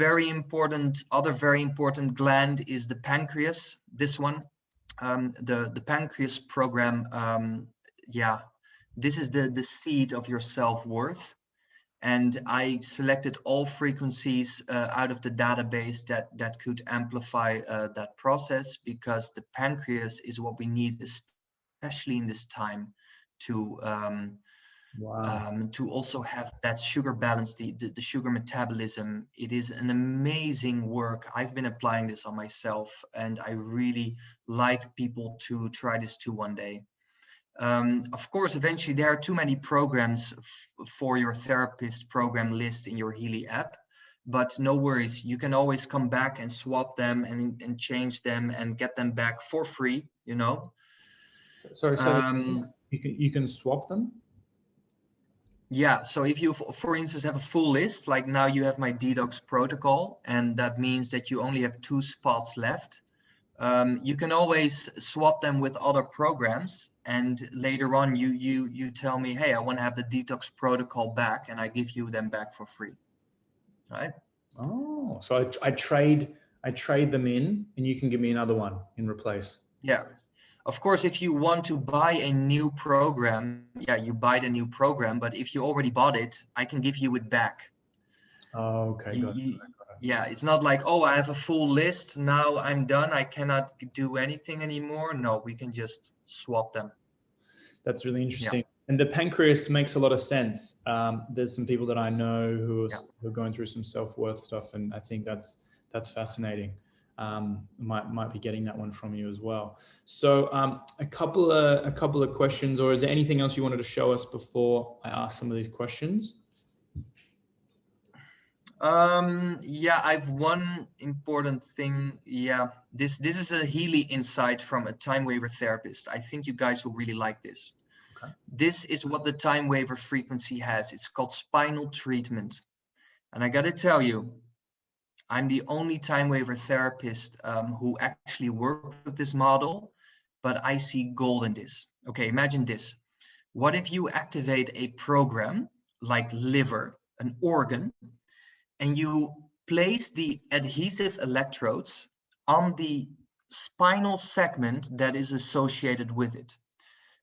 Very important, other very important gland is the pancreas. This one, the pancreas program. Yeah, this is the seed of your self-worth. And I selected all frequencies out of the database that could amplify that process, because the pancreas is what we need, especially in this time, to wow. to also have that sugar balance, the sugar metabolism. It is an amazing work. I've been applying this on myself, and I really like people to try this too one day. Of course, eventually there are too many programs for your therapist program list in your Healy app, but no worries. You can always come back and swap them and change them and get them back for free, you know. Sorry, say that Um, you can swap them? yeah, so if you, for instance, have a full list, like now you have my Detox Protocol, and that means that you only have 2 spots left. You can always swap them with other programs, and later on you tell me, hey, I want to have the Detox Protocol back, and I give you them back for free, right? Oh, so I trade them in, and you can give me another one in replace. Yeah. Of course, if you want to buy a new program, yeah, you buy the new program, but if you already bought it, I can give you it back. Oh, okay, You, got it. you, yeah, it's not like, oh, I have a full list, now I'm done, I cannot do anything anymore. No, we can just swap them. That's really Yeah, interesting. And the pancreas makes a lot of sense. There's some people that I know yeah. who are going through some self-worth stuff, and I think that's fascinating. Might be getting that one from you as well. So a couple of questions, or is there anything else you wanted to show us before I ask some of these questions? Yeah, I've one important thing. Yeah, this is a Healy insight from a TimeWaver therapist. I think you guys will really like this. Okay. This is what the TimeWaver frequency has. It's called spinal treatment. And I gotta tell you, I'm the only TimeWaver therapist who actually worked with this model, but I see gold in this. Okay, imagine this. What if you activate a program like liver, an organ, and you place the adhesive electrodes on the spinal segment that is associated with it?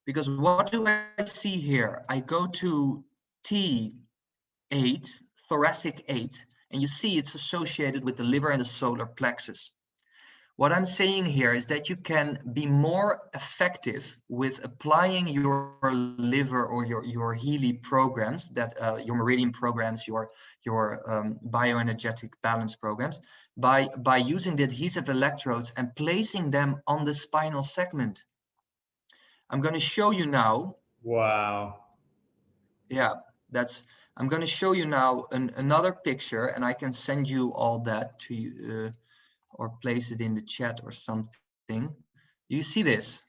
Because what do I see here? I go to T8, thoracic 8, and you see it's associated with the liver and the solar plexus. What I'm saying here is that you can be more effective with applying your liver or your Healy programs, that your meridian programs, your bioenergetic balance programs, by using the adhesive electrodes and placing them on the spinal segment. I'm going to show you now. Wow. Yeah, that's. I'm going to show you now another picture, and I can send you all that to you. Or place it in the chat or something. Do you see this?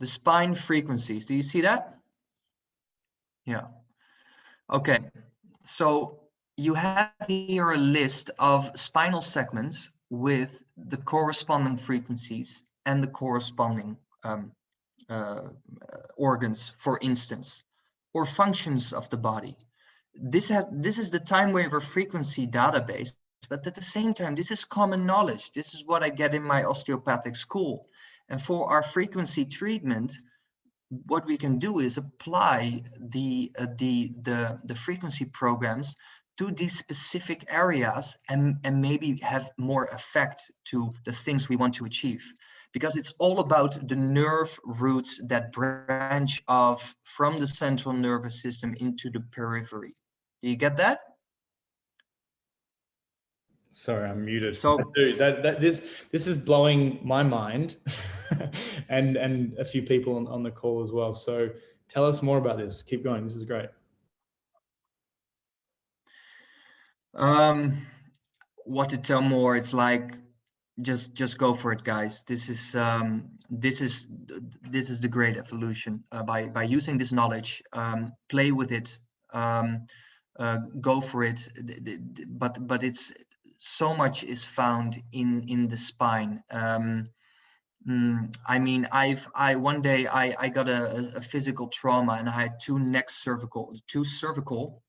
The spine frequencies, do you see that? Yeah. Okay, so you have here a list of spinal segments with the corresponding frequencies and the corresponding uh, organs, for instance, or functions of the body. This is the TimeWaver frequency database, but at the same time, this is common knowledge. This is what I get in my osteopathic school. And for our frequency treatment, what we can do is apply the frequency programs to these specific areas and maybe have more effect to the things we want to achieve. Because it's all about the nerve roots that branch off from the central nervous system into the periphery. Do you get that? Sorry, I'm muted. So Dude, this is blowing my mind, and a few people on the call as well. So tell us more about this. Keep going. This is great. What to tell more? It's like just go for it, guys. This is the great evolution. By using this knowledge, play with it, go for it. But it's so much is found in the spine. I mean, one day I got a physical trauma, and I had two cervical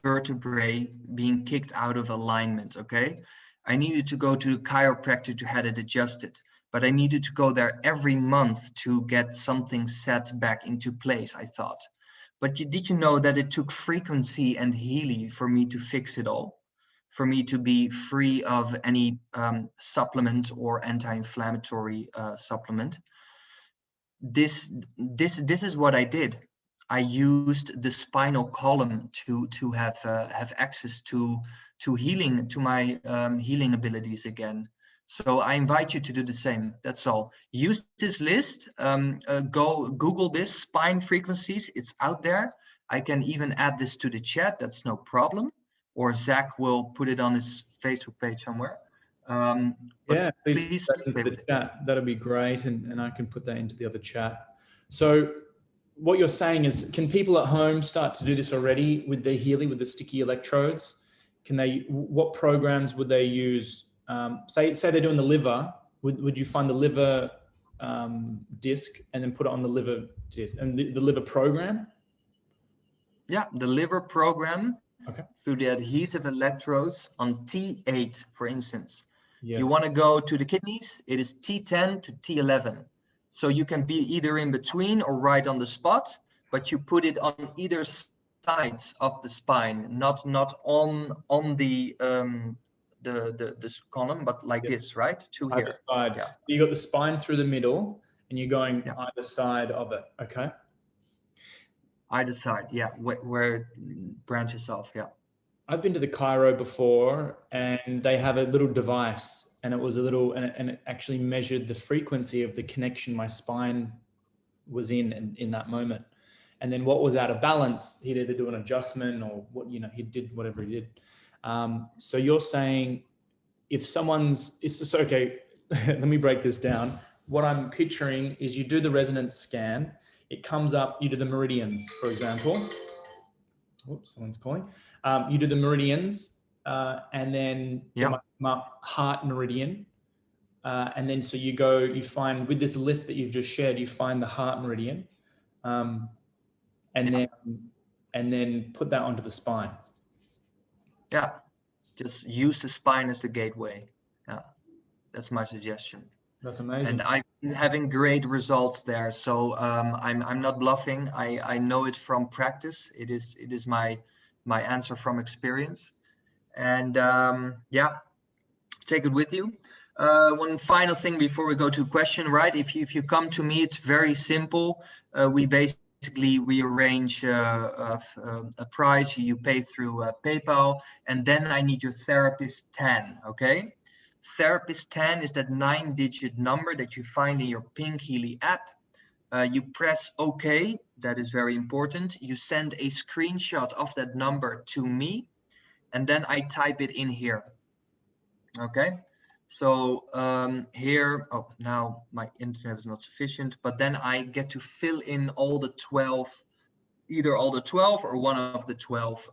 vertebrae being kicked out of alignment. Okay, I needed to go to the chiropractor to have it adjusted, but I needed to go there every month to get something set back into place, I thought. But did you know that it took frequency and Healy for me to fix it all? For me to be free of any supplement or anti-inflammatory supplement. This is what I did. I used the spinal column to have access to healing, to my healing abilities again. So I invite you to do the same. That's all. Use this list. Go Google this spine frequencies. It's out there. I can even add this to the chat. That's no problem. Or Zach will put it on his Facebook page somewhere. Yeah, please play into the with it. chat. That'll be great, and I can put that into the other chat. So what you're saying is, can people at home start to do this already with their Healy, with the sticky electrodes? Can they? What programs would they use? Say they're doing the liver. Would you find the liver disc and then put it on the liver disc and the liver program? Yeah, the liver program. Okay. Through the adhesive electrodes on T8, for instance. Yes. You want to go to the kidneys, it is T10 to T11. So you can be either in between or right on the spot, but you put it on either sides of the spine, not on the column, but like this, right? To either here. side. Yeah. You got the spine through the middle, and you're going either side of it. Okay. Either side, yeah, where it branches off, yeah. I've been to the chiro before, and they have a little device, and it was a little, and it actually measured the frequency of the connection my spine was in that moment. And then what was out of balance, he'd either do an adjustment or what, he did whatever he did. So you're saying if it's okay, let me break this down. What I'm picturing is you do the resonance scan, it comes up, you do the meridians, for example. Whoops, someone's calling. You do the meridians, and then heart meridian. And then so you find, with this list that you've just shared, you find the heart meridian, and then put that onto the spine. Yeah. Just use the spine as the gateway. Yeah. That's my suggestion. That's amazing. And I'm having great results there. So I'm not bluffing. I know it from practice. It is my answer from experience. And take it with you. One final thing before we go to a question, right? If you come to me, it's very simple. We basically rearrange a price. You pay through PayPal, and then I need your therapist 10. Okay. Therapist 10 is that 9-digit number that you find in your Pink Healy app. You press OK. That is very important. You send a screenshot of that number to me, and then I type it in here. Okay. So here, now my internet is not sufficient, but then I get to fill in all the 12, either all the 12 or one of the 12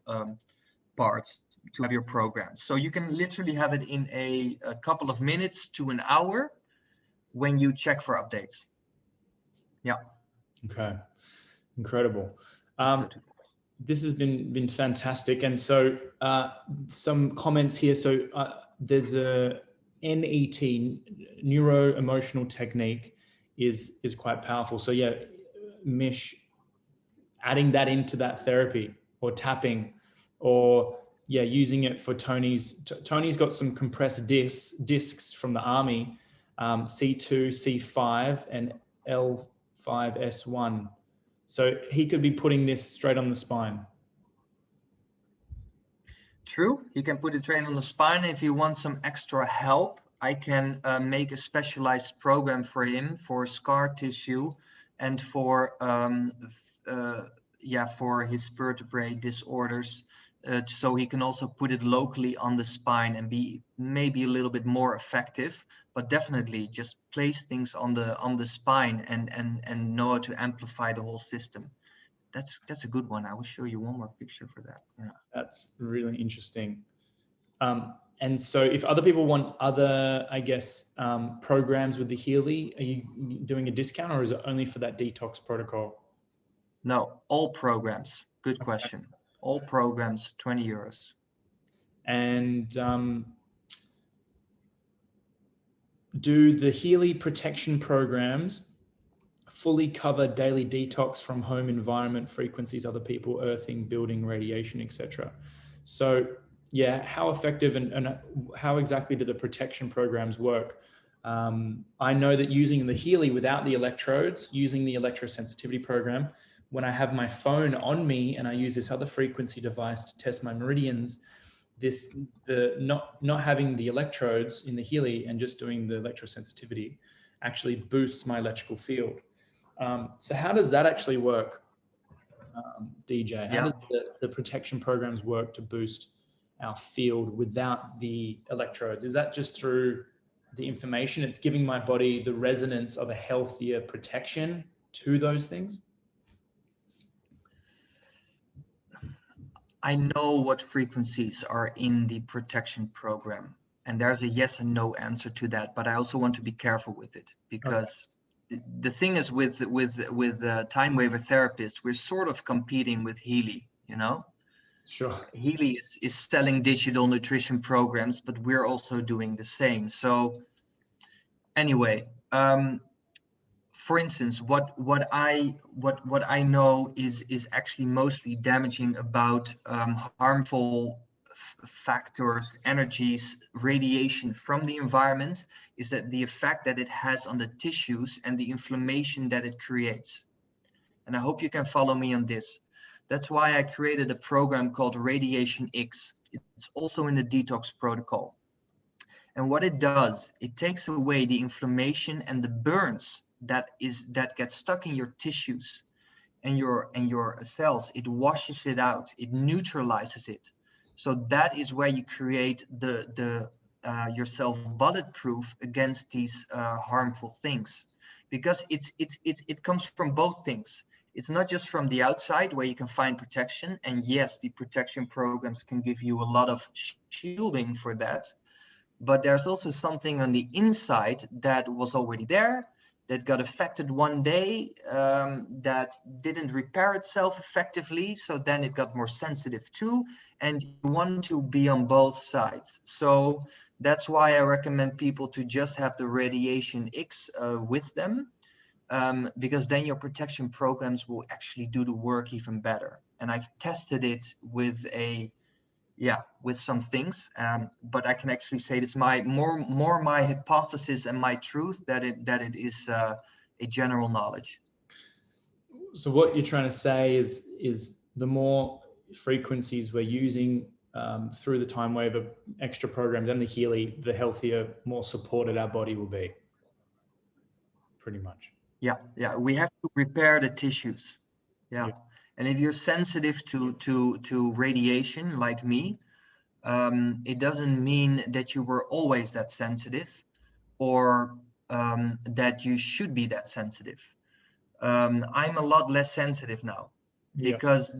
parts to have your program. So you can literally have it in a couple of minutes to an hour when you check for updates. Yeah. Okay. Incredible. This has been fantastic. And so some comments here. So there's a NET, neuro emotional technique, is quite powerful. So yeah, Mish, adding that into that therapy or tapping or yeah, using it for Tony's got some compressed discs from the army, C2, C5, and L5S1. So he could be putting this straight on the spine. True, he can put it straight on the spine. If you want some extra help, I can make a specialized program for him for scar tissue and for for his vertebrae disorders. So he can also put it locally on the spine and be maybe a little bit more effective, but definitely just place things on the spine and know how to amplify the whole system. That's a good one. I will show you one more picture for that. Yeah. That's really interesting. And so if other people want other, I guess, programs with the Healy, are you doing a discount, or is it only for that detox protocol? No, all programs. Good question. All programs, 20 euros. And do the Healy protection programs fully cover daily detox from home environment, frequencies, other people, earthing, building, radiation, etc.? So yeah, how effective and how exactly do the protection programs work? I know that using the Healy without the electrodes, using the electrosensitivity program, when I have my phone on me and I use this other frequency device to test my meridians, not having the electrodes in the Healy and just doing the electrosensitivity actually boosts my electrical field. So how does that actually work, DJ? How does the protection programs work to boost our field without the electrodes? Is that just through the information? It's giving my body the resonance of a healthier protection to those things? I know what frequencies are in the protection program, and there's a yes and no answer to that, but I also want to be careful with it, because the thing is with TimeWaver therapists, we're sort of competing with Healy, you know? Sure. Healy is selling digital nutrition programs, but we're also doing the same. So anyway, for instance, what I know is actually mostly damaging about harmful factors, energies, radiation from the environment, is that the effect that it has on the tissues and the inflammation that it creates. And I hope you can follow me on this. That's why I created a program called Radiation X. It's also in the Detox Protocol. And what it does, it takes away the inflammation and the burns that gets stuck in your tissues and your cells. It washes it out. It neutralizes it. So that is where you create yourself bulletproof against these harmful things, because it comes from both things. It's not just from the outside where you can find protection, and yes, the protection programs can give you a lot of shielding for that. But there's also something on the inside that was already there, that got affected one day, that didn't repair itself effectively. So then it got more sensitive too. And you want to be on both sides. So that's why I recommend people to just have the Radiation X with them, because then your protection programs will actually do the work even better. And I've tested it with some things, but I can actually say it's more my hypothesis and my truth that it is a general knowledge. So what you're trying to say is the more frequencies we're using through the TimeWaver extra programs and the Healy, the healthier, more supported our body will be. Pretty much. Yeah. We have to repair the tissues. Yeah. And if you're sensitive to radiation like me, it doesn't mean that you were always that sensitive, or that you should be that sensitive. I'm a lot less sensitive now, because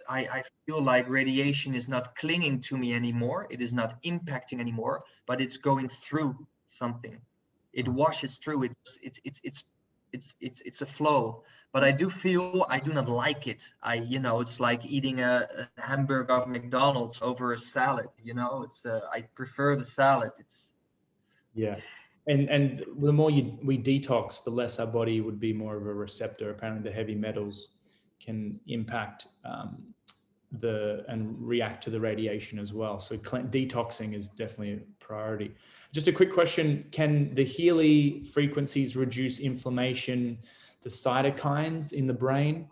I feel like radiation is not clinging to me anymore. It is not impacting anymore, but it's going through something. It washes through it. It's a flow. But I do feel I do not like it. It's like eating a hamburger of McDonald's over a salad. I prefer the salad. And the more we detox, the less our body would be more of a receptor. Apparently, the heavy metals can impact and react to the radiation as well. So detoxing is definitely a priority. Just a quick question: can the Healy frequencies reduce inflammation, the cytokines in the brain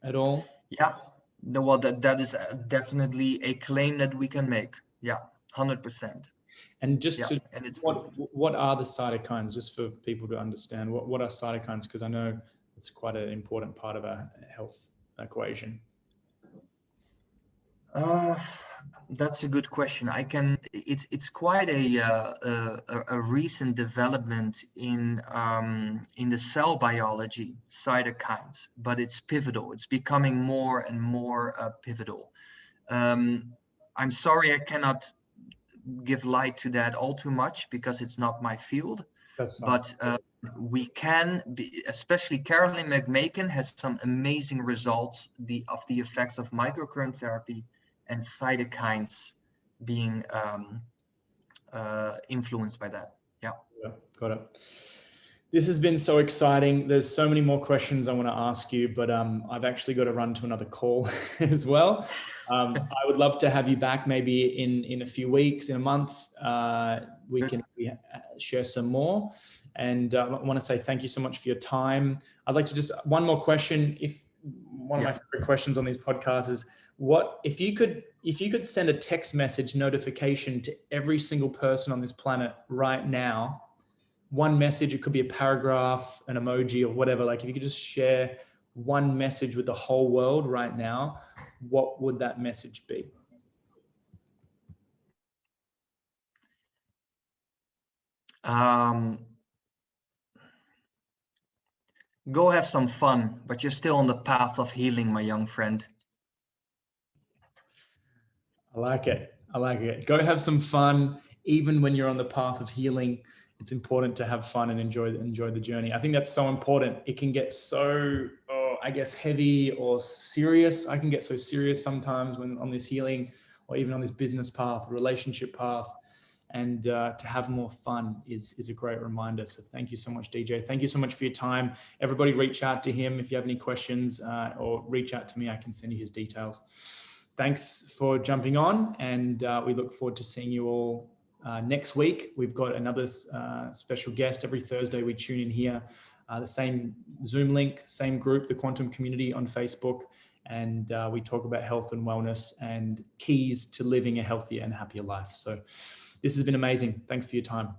at all? Yeah, no, well, that is definitely a claim that we can make. Yeah, 100%. And just Yeah, to and it's what are the cytokines, just for people to understand? What are cytokines? Because I know it's quite an important part of our health equation. Uh, that's a good question. It's quite a recent development in the cell biology, cytokines, but it's pivotal. It's becoming more and more pivotal. I'm sorry I cannot give light to that all too much because it's not my field. That's fine. But we can be, especially Carolyn McMakin has some amazing results of the effects of microcurrent therapy and cytokines being influenced by that. Yeah. Yeah, got it. This has been so exciting. There's so many more questions I want to ask you, but I've actually got to run to another call as well. I would love to have you back maybe in a few weeks, in a month. We can share some more. And I want to say thank you so much for your time. I'd like to just, one more question. One of my favorite questions on these podcasts is, what if you could send a text message notification to every single person on this planet right now, one message, it could be a paragraph, an emoji, or whatever, like if you could just share one message with the whole world right now, what would that message be? Go have some fun, but you're still on the path of healing, my young friend. I like it. I like it. Go have some fun. Even when you're on the path of healing, it's important to have fun and enjoy the journey. I think that's so important. It can get so, I guess, heavy or serious. I can get so serious sometimes when on this healing or even on this business path, relationship path. And to have more fun is a great reminder. So thank you so much, DJ. Thank you so much for your time. Everybody reach out to him if you have any questions, or reach out to me. I can send you his details. Thanks for jumping on, and we look forward to seeing you all next week. We've got another special guest every Thursday. We tune in here, the same Zoom link, same group, the Quantum Community on Facebook, and we talk about health and wellness and keys to living a healthier and happier life. So this has been amazing. Thanks for your time.